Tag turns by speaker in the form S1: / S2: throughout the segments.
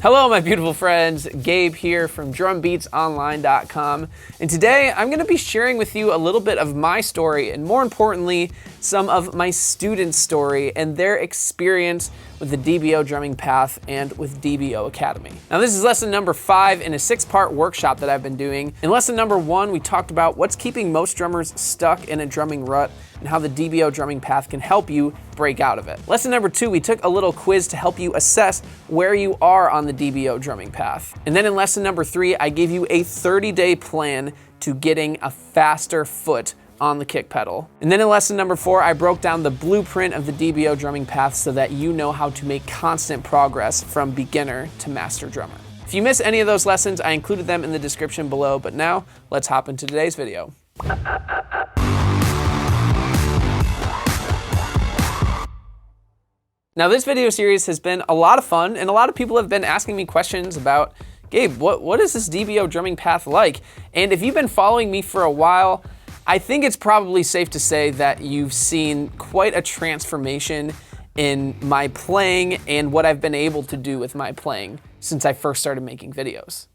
S1: Hello, my beautiful friends. Gabe here from drumbeatsonline.com. And today I'm going to be sharing with you a little bit of my story and, more importantly, some of my students' story and their experience with the DBO drumming path and with DBO Academy. Now, this is lesson number 5 in a 6-part workshop that I've been doing. In lesson number 1, we talked about what's keeping most drummers stuck in a drumming rut and how the DBO drumming path can help you break out of it. Lesson number 2, we took a little quiz to help you assess where you are on the DBO drumming path. And then in lesson number 3, I gave you a 30-day plan to getting a faster foot on the kick pedal. And then in lesson number 4, I broke down the blueprint of the DBO drumming path so that you know how to make constant progress from beginner to master drummer. If you missed any of those lessons, I included them in the description below, but now let's hop into today's video. Now, this video series has been a lot of fun, and a lot of people have been asking me questions about, Gabe, what is this DBO drumming path like? And if you've been following me for a while, I think it's probably safe to say that you've seen quite a transformation in my playing and what I've been able to do with my playing since I first started making videos.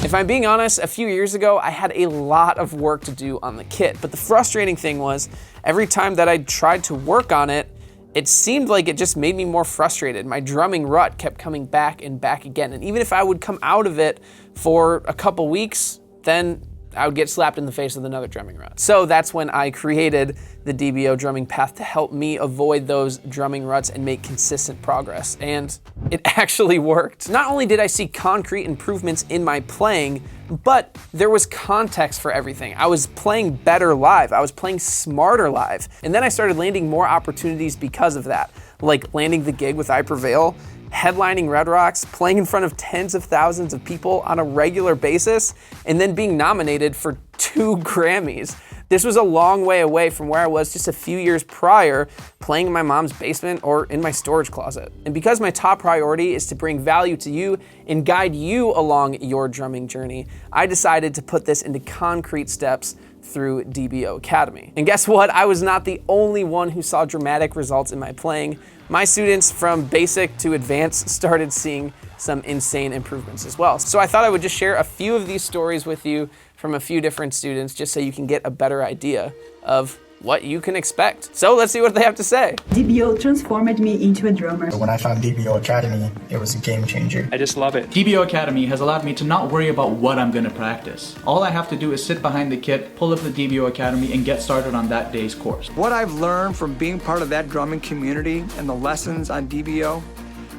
S1: If I'm being honest, a few years ago, I had a lot of work to do on the kit, but the frustrating thing was every time that I tried to work on it, it seemed like it just made me more frustrated. My drumming rut kept coming back and back again, and even if I would come out of it for a couple weeks, then I would get slapped in the face with another drumming rut. So that's when I created the DBO drumming path to help me avoid those drumming ruts and make consistent progress. And it actually worked. Not only did I see concrete improvements in my playing, but there was context for everything. I was playing better live. I was playing smarter live. And then I started landing more opportunities because of that, like landing the gig with I Prevail, headlining Red Rocks, playing in front of tens of thousands of people on a regular basis, and then being nominated for 2 Grammys. This was a long way away from where I was just a few years prior, playing in my mom's basement or in my storage closet. And because my top priority is to bring value to you and guide you along your drumming journey, I decided to put this into concrete steps through DBO Academy. And guess what? I was not the only one who saw dramatic results in my playing. My students from basic to advanced started seeing some insane improvements as well. So I thought I would just share a few of these stories with you from a few different students just so you can get a better idea of what you can expect. So let's see what they have to say.
S2: DBO transformed me into a drummer.
S3: When I found DBO Academy, it was a game changer.
S4: I just love it.
S5: DBO Academy has allowed me to not worry about what I'm gonna practice. All I have to do is sit behind the kit, pull up the DBO Academy, and get started on that day's course.
S4: What I've learned from being part of that drumming community and the lessons on DBO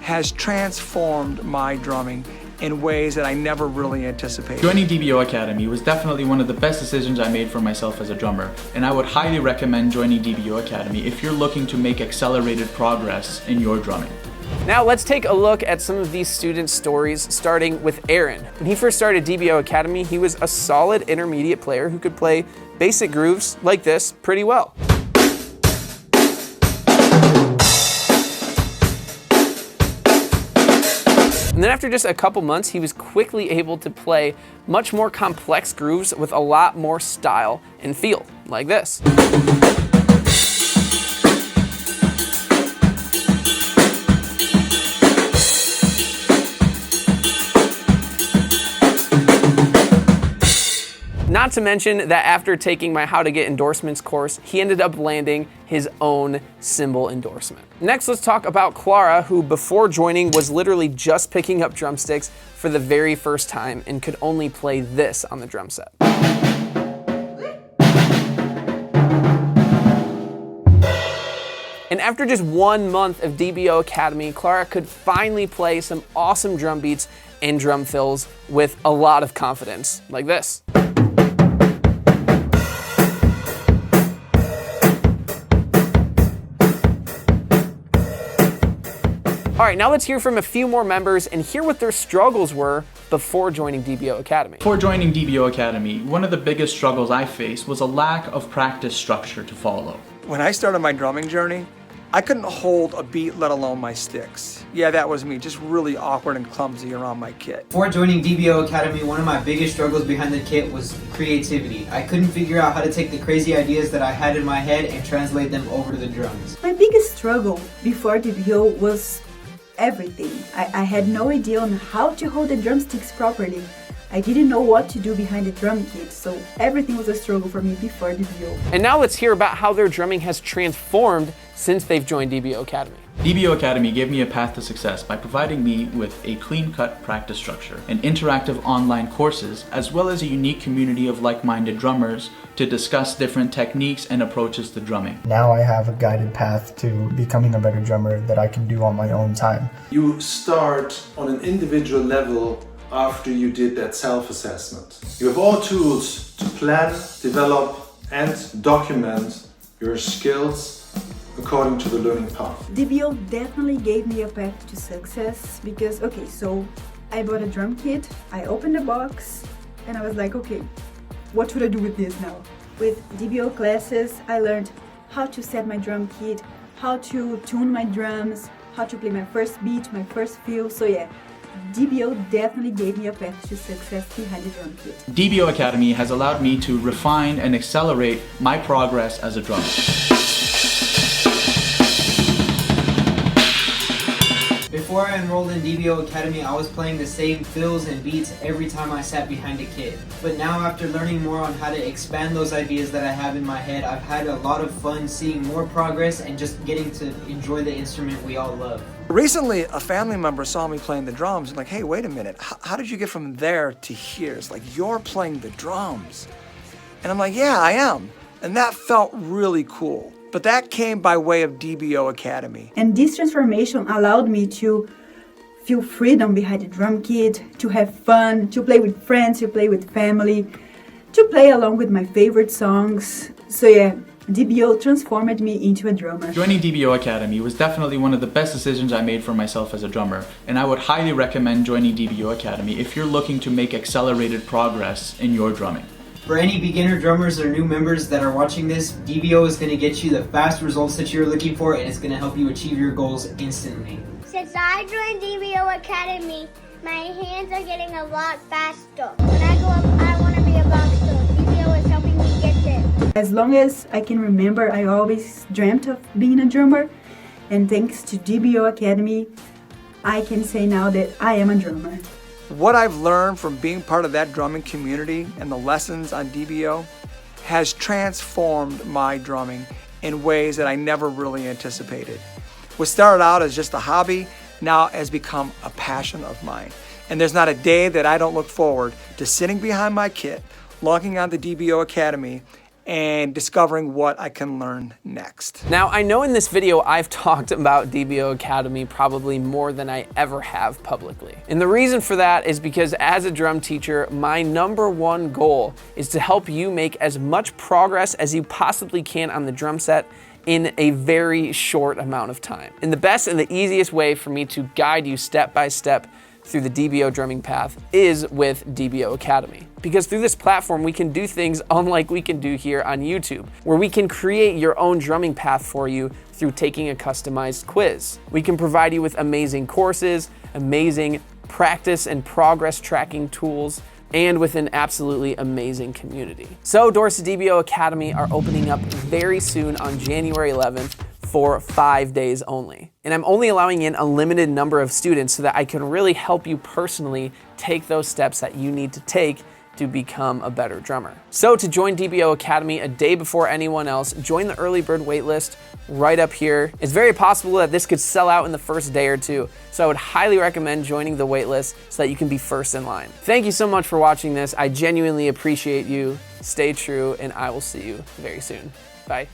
S4: has transformed my drumming in ways that I never really anticipated.
S5: Joining DBO Academy was definitely one of the best decisions I made for myself as a drummer, and I would highly recommend joining DBO Academy if you're looking to make accelerated progress in your drumming.
S1: Now let's take a look at some of these students' stories, starting with Aaron. When he first started DBO Academy, he was a solid intermediate player who could play basic grooves like this pretty well. And then after just a couple months, he was quickly able to play much more complex grooves with a lot more style and feel, like this. Not to mention that after taking my How to Get Endorsements course, he ended up landing his own cymbal endorsement. Next, let's talk about Clara, who before joining was literally just picking up drumsticks for the very first time and could only play this on the drum set. And after just 1 month of DBO Academy, Clara could finally play some awesome drum beats and drum fills with a lot of confidence, like this. All right, now let's hear from a few more members and hear what their struggles were before joining DBO Academy.
S5: Before joining DBO Academy, one of the biggest struggles I faced was a lack of practice structure to follow.
S4: When I started my drumming journey, I couldn't hold a beat, let alone my sticks. Yeah, that was me, just really awkward and clumsy around my kit.
S6: Before joining DBO Academy, one of my biggest struggles behind the kit was creativity. I couldn't figure out how to take the crazy ideas that I had in my head and translate them over to the drums.
S2: My biggest struggle before DBO was everything. I had no idea on how to hold the drumsticks properly. I didn't know what to do behind the drum kit, so everything was a struggle for me before DBO.
S1: And now let's hear about how their drumming has transformed since they've joined DBO Academy.
S5: DBO Academy gave me a path to success by providing me with a clean-cut practice structure and interactive online courses, as well as a unique community of like-minded drummers to discuss different techniques and approaches to drumming.
S3: Now I have a guided path to becoming a better drummer that I can do on my own time.
S7: You start on an individual level after you did that self-assessment. You have all tools to plan, develop, and document your skills according to the learning path.
S2: DBO definitely gave me a path to success because, okay, so I bought a drum kit, I opened the box, and I was like, okay, what should I do with this now? With DBO classes, I learned how to set my drum kit, how to tune my drums, how to play my first beat, my first feel, so yeah. DBO definitely gave me a path to success behind the drum kit.
S5: DBO Academy has allowed me to refine and accelerate my progress as a drummer.
S6: Before I enrolled in DBO Academy, I was playing the same fills and beats every time I sat behind a kit. But now, after learning more on how to expand those ideas that I have in my head, I've had a lot of fun seeing more progress and just getting to enjoy the instrument we all love.
S4: Recently, a family member saw me playing the drums and like, hey, wait a minute, how did you get from there to here? It's like, you're playing the drums. And I'm like, yeah, I am. And that felt really cool. But that came by way of DBO Academy.
S2: And this transformation allowed me to feel freedom behind the drum kit, to have fun, to play with friends, to play with family, to play along with my favorite songs. So yeah, DBO transformed me into a drummer.
S5: Joining DBO Academy was definitely one of the best decisions I made for myself as a drummer, and I would highly recommend joining DBO Academy if you're looking to make accelerated progress in your drumming.
S6: For any beginner drummers or new members that are watching this, DBO is going to get you the fast results that you're looking for, and it's going to help you achieve your goals instantly.
S8: Since I joined DBO Academy, my hands are getting a lot faster. When I grow up, I want to be a boxer. DBO is helping me get there.
S2: As long as I can remember, I always dreamt of being a drummer, and thanks to DBO Academy, I can say now that I am a drummer.
S4: What I've learned from being part of that drumming community and the lessons on DBO has transformed my drumming in ways that I never really anticipated. What started out as just a hobby now has become a passion of mine. And there's not a day that I don't look forward to sitting behind my kit, logging on to DBO Academy, and discovering what I can learn next.
S1: Now, I know in this video I've talked about DBO Academy probably more than I ever have publicly. And the reason for that is because as a drum teacher, my #1 goal is to help you make as much progress as you possibly can on the drum set in a very short amount of time. And the best and the easiest way for me to guide you step by step through the DBO drumming path is with DBO Academy. Because through this platform, we can do things unlike we can do here on YouTube, where we can create your own drumming path for you through taking a customized quiz. We can provide you with amazing courses, amazing practice and progress tracking tools, and with an absolutely amazing community. So doors to DBO Academy are opening up very soon on January 11th for 5 days only. And I'm only allowing in a limited number of students so that I can really help you personally take those steps that you need to take to become a better drummer. So to join DBO Academy a day before anyone else, join the early bird waitlist right up here. It's very possible that this could sell out in the first day or two, so I would highly recommend joining the waitlist so that you can be first in line. Thank you so much for watching this. I genuinely appreciate you. Stay true, and I will see you very soon. Bye.